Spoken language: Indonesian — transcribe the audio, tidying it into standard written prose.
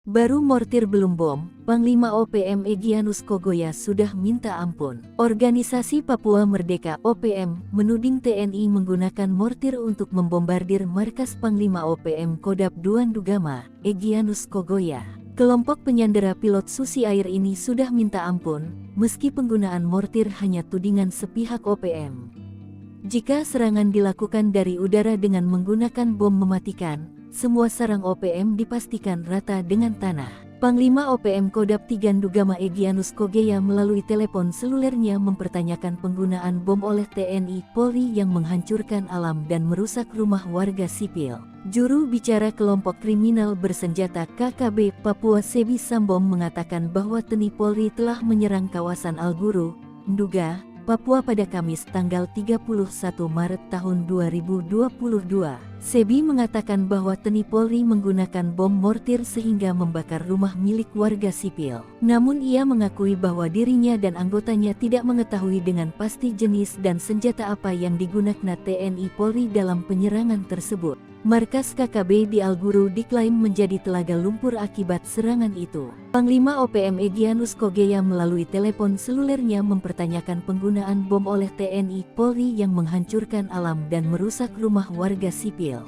Baru mortir belum bom, Panglima OPM Egyanus Kogoya sudah minta ampun. Organisasi Papua Merdeka (OPM) menuding TNI menggunakan mortir untuk membombardir markas Panglima OPM Kodap II Ndugama, Egyanus Kogoya. Kelompok penyandera pilot Susi Air ini sudah minta ampun, meski penggunaan mortir hanya tudingan sepihak OPM. Jika serangan dilakukan dari udara dengan menggunakan bom mematikan, semua sarang OPM dipastikan rata dengan tanah. Panglima OPM Kodap III Ndugama Egyanus Kogoya melalui telepon selulernya mempertanyakan penggunaan bom oleh TNI Polri yang menghancurkan alam dan merusak rumah warga sipil. Juru bicara kelompok kriminal bersenjata KKB Papua Sebi Sambom mengatakan bahwa TNI Polri telah menyerang kawasan Alguru, Nduga, Papua pada Kamis tanggal 31 Maret tahun 2022. Sebi mengatakan bahwa TNI Polri menggunakan bom mortir sehingga membakar rumah milik warga sipil. Namun ia mengakui bahwa dirinya dan anggotanya tidak mengetahui dengan pasti jenis dan senjata apa yang digunakan TNI Polri dalam penyerangan tersebut. Markas KKB di Alguru diklaim menjadi telaga lumpur akibat serangan itu. Panglima OPM Egyanus Kogoya melalui telepon selulernya mempertanyakan penggunaan bom oleh TNI Polri yang menghancurkan alam dan merusak rumah warga sipil.